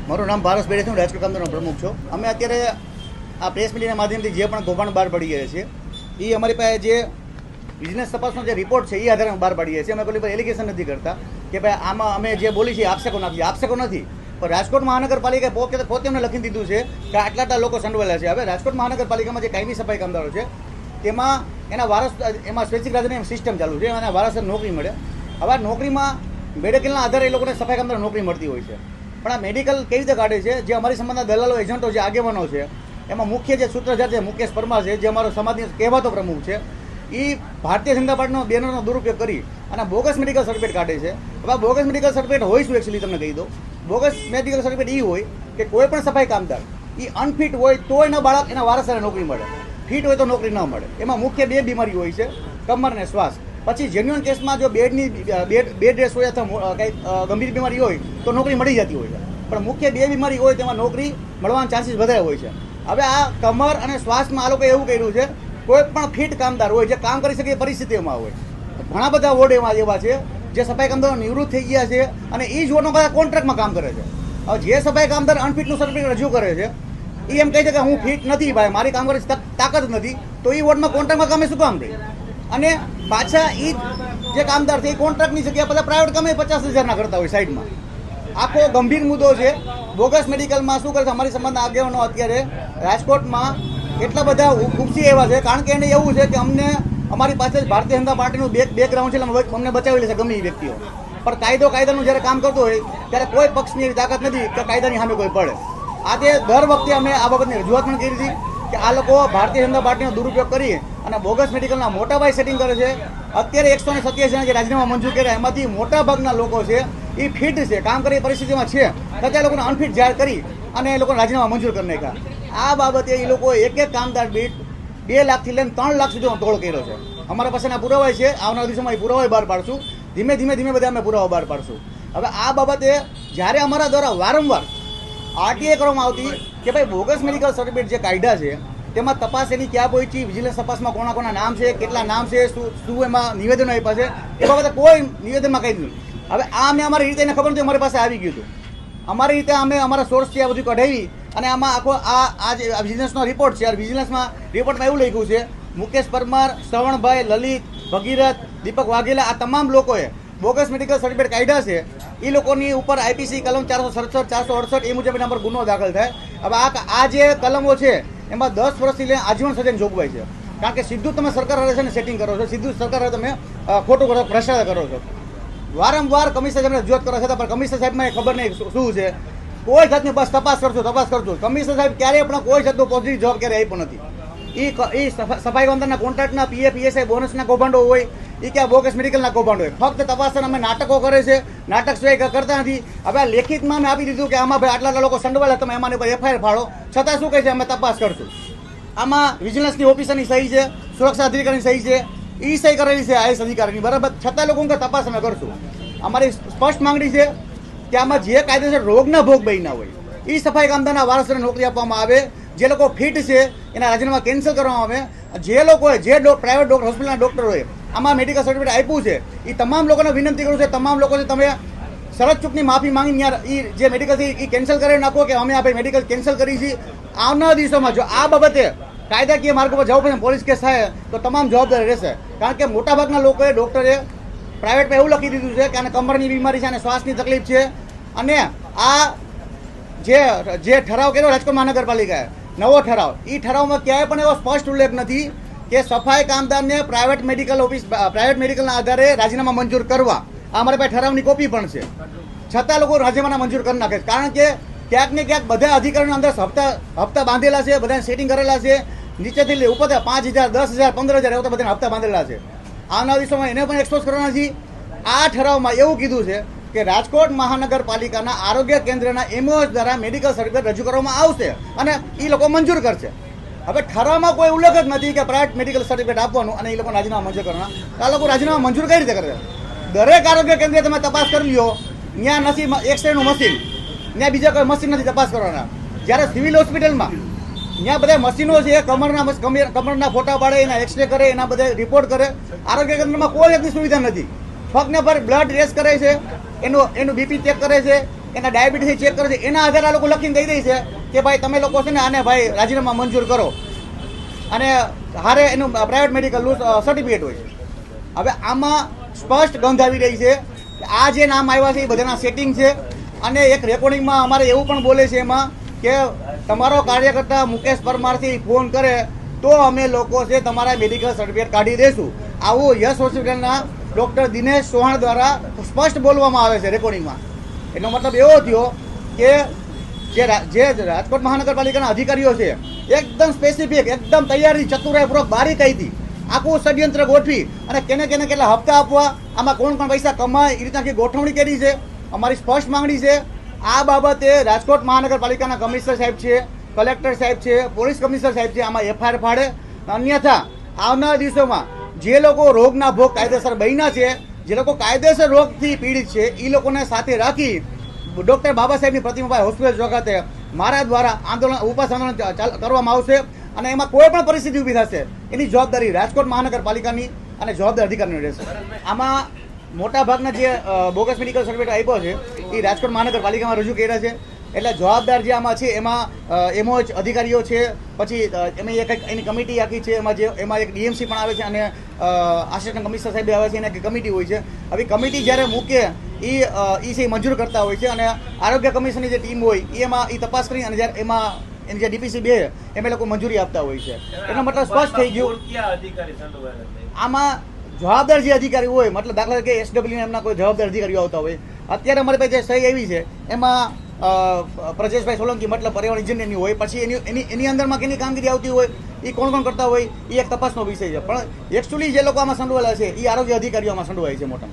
મારું નામ ભારત બેડે છે, હું રાજકોટ કામદારનો પ્રમુખ છું. અમે અત્યારે આ પ્રેસ મીડિયાના માધ્યમથી જે પણ કૌભાંડ બહાર પડી ગયા છે એ અમારી પાસે જે બિઝનેસ તપાસનો જે રિપોર્ટ છે એ આધારે અમે બહાર પાડીએ છીએ. અમે કોઈ પર એલિગેશન નથી કરતા કે ભાઈ આમાં અમે જે બોલી છીએ આક્ષેપો નાખીએ, આક્ષેપો નથી. પણ રાજકોટ મહાનગરપાલિકાએ પોતે અમને લખી દીધું છે કે આટલા લોકો સંડોવાયેલા છે. હવે રાજકોટ મહાનગરપાલિકામાં જે કાયમી સફાઈ કામદારો છે તેમાં એના વારસ, એમાં સ્વૈચ્છિક રાજાની સિસ્ટમ ચાલુ છે અને વારસને નોકરી મળે. હવે નોકરીમાં મેડિકલના આધારે એ લોકોને સફાઈ કામદારો નોકરી મળતી હોય છે. પણ આ મેડિકલ કેવી રીતે કાઢે છે? જે અમારી સમાજના દલાલો, એજન્ટો છે, આગેવાનો છે, એમાં મુખ્ય જે સૂત્રધાર છે મુકેશ પરમાર છે, જે અમારો સમાજની કહેવાતો પ્રમુખ છે, એ ભારતીય જનતા પાર્ટીનો બેનરનો દુરુપયોગ કરી અને બોગસ મેડિકલ સર્ટિફિકેટ કાઢે છે. હવે બોગસ મેડિકલ સર્ટિફિકેટ હોય શું? એકચ્યુઅલી તમને કહી દો, બોગસ મેડિકલ સર્ટિફિકેટ એ હોય કે કોઈ પણ સફાઈ કામદાર એ અનફિટ હોય તો એના બાળક, એના વારસને નોકરી મળે, ફિટ હોય તો નોકરી ન મળે. એમાં મુખ્ય બે બીમારી હોય છે, કમર અને શ્વાસ. પછી જેન્યુઅન કેસમાં જો બેડ રેસ હોય અથવા કંઈક ગંભીર બીમારી હોય તો નોકરી મળી જતી હોય છે. પણ મુખ્ય બે બીમારી હોય તેમાં નોકરી મળવાના ચાન્સીસ વધારે હોય છે. હવે આ કમર અને શ્વાસમાં આ લોકોએ એવું કર્યું છે, કોઈ પણ ફિટ કામદાર હોય જે કામ કરી શકે એ પરિસ્થિતિમાં હોય. ઘણા બધા વોર્ડ એવા છે જે સફાઈ કામદારો નિવૃત્ત થઈ ગયા છે અને એ જ વોર્ડનો બધા કોન્ટ્રાક્ટમાં કામ કરે છે. હવે જે સફાઈ કામદાર અનફિટનું સર્ટિફિકેટ રજૂ કરે છે એ એમ કહે છે કે હું ફિટ નથી ભાઈ, મારી કામ કરવાની તાકાત નથી, તો એ વોર્ડમાં કોન્ટ્રાક્ટમાં કામે શું કામ રહે? અને પાછા એ જે કામદાર છે એ કોન્ટ્રાક્ટની જગ્યાએ બધા પ્રાઇવેટ કામે 50,000 કરતા હોય સાઈડમાં. આખો ગંભીર મુદ્દો છે. બોગસ મેડિકલમાં શું કરે છે? અમારી સમાજના આગેવાનો અત્યારે રાજકોટમાં એટલા બધા ઉપસી એવા છે, કારણ કે એને એવું છે કે અમને અમારી પાસે જ ભારતીય જનતા પાર્ટીનું બેકગ્રાઉન્ડ છે, અમને બચાવી લે છે ગમે એ વ્યક્તિઓ. પણ કાયદાનું જ્યારે કામ કરતો હોય ત્યારે કોઈ પક્ષની એવી તાકાત નથી કે કાયદાની સામે કોઈ પડે. આજે દર વખતે અમે આ બાબતની રજૂઆત પણ કરી હતી કે આ લોકો ભારતીય જનતા પાર્ટીનો દુરુપયોગ કરી અને બોગસ મેડિકલના મોટા ભાઈ સેટિંગ કરે છે. અત્યારે 187 જણા જે રાજીનામા મંજૂર કર્યા એમાંથી મોટા ભાગના લોકો છે એ ફિટ છે, કામ કરી પરિસ્થિતિમાં છે, છતાં લોકોને અનફિટ જાહેર કરી અને એ લોકોને રાજીનામા મંજૂર કરી નાખ્યા. આ બાબતે એ લોકો એક કામદાર દીઠ 2 લાખથી લઈને 3 લાખ સુધીનો તોડ કર્યો છે. અમારા પાસેના પુરાવા છે, આવનારા દિવસોમાં એ પુરાવા બહાર પાડશું. ધીમે ધીમે બધા અમે પુરાવા બહાર પાડશું. હવે આ બાબતે જ્યારે અમારા દ્વારા વારંવાર આરટીઆઈ કરવામાં આવતી કે ભાઈ બોગસ મેડિકલ સર્ટિફિકેટ જે કાયદા છે તેમાં તપાસ એની ક્યાં પહોંચી, વિજિલન્સ તપાસમાં કોના નામ છે, કેટલા નામ છે, શું એમાં નિવેદનો આપ્યા છે, એ બાબતે કોઈ નિવેદનમાં કંઈ નહીં. હવે આ અમે અમારી રીતે એને ખબર નથી, અમારી પાસે આવી ગયું હતું. અમારી રીતે અમે અમારા સોર્સથી આ બધું કઢાવી અને આમાં આખો આ જે વિજિલન્સનો રિપોર્ટ છે, વિજિલન્સમાં રિપોર્ટમાં એવું લખ્યું છે મુકેશ પરમાર, શ્રવણભાઈ, લલિત, ભગીરથ, દીપક વાઘેલા, આ તમામ લોકોએ બોગસ મેડિકલ સર્ટિફિકેટ કાઢ્યા છે. એ લોકોની ઉપર આઈપીસી કલમ 467, 468 એ મુજબ એના પર ગુનો દાખલ થાય. હવે આ જે કલમો છે એમાં 10 વર્ષથી લઈને આજીવન સજાની જોગવાઈ છે, કારણ કે સીધું તમે સરકાર હારે છે ને સેટિંગ કરો છો, સીધું સરકાર હારે તમે ખોટું કરો, ભ્રષ્ટાચાર કરો છો. વારંવાર કમિશનર સાહેબને રજૂઆત કરો છો પણ કમિશનર સાહેબમાં ખબર નહીં શું છે, કોઈ જાતની બસ તપાસ કરજો. કમિશનર સાહેબ ક્યારેય પણ કોઈ જાતનો પોઝિટિવ જવાબ ક્યારેય આપ્યો નથી. એ સફાઈ કામદારના કોન્ટ્રાક્ટના પીએફ, પીએસઆઈ, બોનસના કૌભાંડો હોય, એ ક્યાં બોગસ મેડિકલના કૌભાંડો હોય. ફક્ત તપાસ અમે નાટકો કરે છે, નાટક સિવાય કરતા નથી. હવે આ લેખિતમાં અમે આપી દીધું કે આમાં ભાઈ આટલા લોકો સંડોવાયેલા, તમે એમાંની પર એફઆઈઆર ફાળો. છતાં શું કહે છે? અમે તપાસ કરશું. આમાં વિજિલન્સની ઓફિસરની સહી છે, સુરક્ષા અધિકારીની સહી છે, એ સહી કરેલી છે આઈએસ અધિકારીની, બરાબર. છતાં લોકો તપાસ અમે કરશું. અમારી સ્પષ્ટ માંગણી છે કે આમાં જે કાયદેસર રોગના ભોગ બન્યા હોય એ સફાઈ કામદારના વારસોને નોકરી આપવામાં આવે. જે લોકો ફિટ છે એના રાજીનામા કેન્સલ કરવામાં આવે. જે લોકોએ જે પ્રાઇવેટ હોસ્પિટલના ડૉક્ટરોએ આમાં મેડિકલ સર્ટિફિકેટ આપ્યું છે એ તમામ લોકોને વિનંતી કરું છું, તમામ લોકોને તમે શરત ચૂકની માફી માંગીને યાર એ જે મેડિકલ છે એ કેન્સલ કરી નાખો કે અમે આ ભાઈ મેડિકલ કેન્સલ કરી છે. આવનારા દિવસોમાં જો આ બાબતે કાયદાકીય માર્ગ પર જવું પડે, પોલીસ કેસ થાય તો તમામ જવાબદારી રહેશે. કારણ કે મોટાભાગના લોકોએ ડૉક્ટરે પ્રાઇવેટમાં એવું લખી દીધું છે કે આને કમરની બીમારી છે અને શ્વાસની તકલીફ છે. અને આ જે ઠરાવ કર્યો રાજકોટ મહાનગરપાલિકાએ, નવો ઠરાવ, એ ઠરાવમાં ક્યાંય પણ એવો સ્પષ્ટ ઉલ્લેખ નથી કે સફાઈ કામદારને પ્રાઇવેટ મેડિકલના આધારે રાજીનામા મંજૂર કરવા. આ અમારી પાસે ઠરાવની કોપી પણ છે, છતાં લોકો રાજીનામા મંજૂર કરી નાખે. કારણ કે ક્યાંક ને ક્યાંક બધા અધિકારીઓની અંદર હપ્તા બાંધેલા છે, બધાને સેટિંગ કરેલા છે, નીચેથી લઈ ઉપર 5,000, 10,000, 15,000 એવા બધાને હપ્તા બાંધેલા છે. આવનારા દિવસોમાં એને પણ એક્સપોઝ કરવાના છે. આ ઠરાવમાં એવું કીધું છે કે રાજકોટ મહાનગરપાલિકાના આરોગ્ય કેન્દ્રના એમઓએસ દ્વારા મેડિકલ સર્ટિફિકેટ રજૂ કરવામાં આવશે અને એ લોકો મંજૂર કરશે. હવે ઠરાવમાં કોઈ ઉલ્લેખ જ નથી કે પ્રાઇવેટ મેડિકલ સર્ટિફિકેટ આપવાનું અને એ લોકો રાજીનામા મંજૂર કરવાના. આ લોકો રાજીનામા મંજૂર કઈ રીતે કરે? દરેક આરોગ્ય કેન્દ્રે તમે તપાસ કરી લો, ત્યાં નથી એક્સરેનું મશીન, ત્યાં બીજા કોઈ મશીન નથી તપાસ કરવાના. જ્યારે સિવિલ હોસ્પિટલમાં ત્યાં બધા મશીનો છે, કમરના ફોટા પાડે, એના એક્સરે કરે, એના બધા રિપોર્ટ કરે. આરોગ્ય કેન્દ્રમાં કોઈ જાતની સુવિધા નથી. ફક્ત ને પર બ્લડ ટેસ્ટ કરે છે, એનું બીપી ચેક કરે છે, એના ડાયાબિટીસ ચેક કરે છે, એના આધારે આ લોકો લખીને દઈ દે છે કે ભાઈ તમે લોકો છે ને આને ભાઈ રાજીનામા મંજૂર કરો, અને હારે એનું પ્રાઇવેટ મેડિકલનું સર્ટિફિકેટ હોય છે. હવે આમાં સ્પષ્ટ ગંધ આવી રહી છે કે આ જે નામ આવ્યા છે એ બધાના સેટિંગ છે. અને એક રેકોર્ડિંગમાં અમારે એવું પણ બોલે છે એમાં કે તમારો કાર્યકર્તા મુકેશ પરમારથી ફોન કરે તો અમે લોકો છે તમારા મેડિકલ સર્ટિફિકેટ કાઢી દઈશું. આવું યશ હોસ્પિટલના ડૉક્ટર દિનેશ ચૌહાણ દ્વારા સ્પષ્ટ બોલવામાં આવે છે રેકોર્ડિંગમાં. એનો મતલબ એવો થયો કે જે રાજકોટ મહાનગરપાલિકાના અધિકારીઓ છે એકદમ સ્પેસિફિક, એકદમ તૈયારી, ચતુરાઈપૂર્વક, બારીકાઈથી આખું ષડયંત્ર ગોઠવી અને કેને કેટલા હપ્તા આપવા, આમાં કોણ પૈસા કમાય એ રીતના ગોઠવણી કરી છે. અમારી સ્પષ્ટ માંગણી છે આ બાબતે રાજકોટ મહાનગરપાલિકાના કમિશનર સાહેબ છે, કલેક્ટર સાહેબ છે, પોલીસ કમિશનર સાહેબ છે, આમાં એફઆઈઆર ફાડે. અન્યથા આવનારા દિવસોમાં જે લોકો રોગના ભોગ કાયદેસર બન્યા છે, જે લોકો કાયદેસર રોગથી પીડિત છે, એ લોકોને સાથે રાખી ડૉક્ટર બાબા સાહેબની પ્રતિમાભાઈ હોસ્પિટલ ખાતે મારા દ્વારા ઉપવાસ આંદોલન કરવામાં આવશે. અને એમાં કોઈ પણ પરિસ્થિતિ ઊભી થશે એની જવાબદારી રાજકોટ મહાનગરપાલિકાની અને જવાબદાર અધિકારીની રહેશે. આમાં મોટા ભાગના જે બોગસ મેડિકલ સર્ટિફિકેટ આપ્યો છે એ રાજકોટ મહાનગરપાલિકામાં રજૂ કર્યા છે. એટલે જવાબદાર જે આમાં છે એમાં એમઓએચ અધિકારીઓ છે, પછી એમાં એક એની કમિટી આખી છે, એમાં એક ડીએમસી પણ આવે છે અને આસિસ્ટન્ટ કમિશનર સાહેબ આવે છે, એને એક કમિટી હોય છે. હવે કમિટી જ્યારે મૂકે એ છે મંજૂર કરતા હોય છે, અને આરોગ્ય કમિશનની જે ટીમ હોય એ તપાસ કરી અને જ્યારે એમાં એની જે ડીપીસી 2 એમ લોકો મંજૂરી આપતા હોય છે. એનો મતલબ સ્પષ્ટ થઈ ગયું આમાં જવાબદાર જે અધિકારી હોય, મતલબ દાખલા તરીકે એસડબ્લ્યુ એમના કોઈ જવાબદાર અધિકારીઓ આવતા હોય. અત્યારે અમારી પાસે જે સહી આવી છે એમાં પ્રજેશભાઈ સોલંકી મતલબ પર્યાવરણ ઇજનેરની હોય, પછી એની અંદરમાં કેની કામગીરી આવતી હોય, એ કોણ કરતા હોય એ એક તપાસનો વિષય છે. પણ એકચ્યુઅલી જે લોકો આમાં સંડોવાયેલા છે એ આરોગ્ય અધિકારીઓ આમાં સંડોવાય છે મોટા.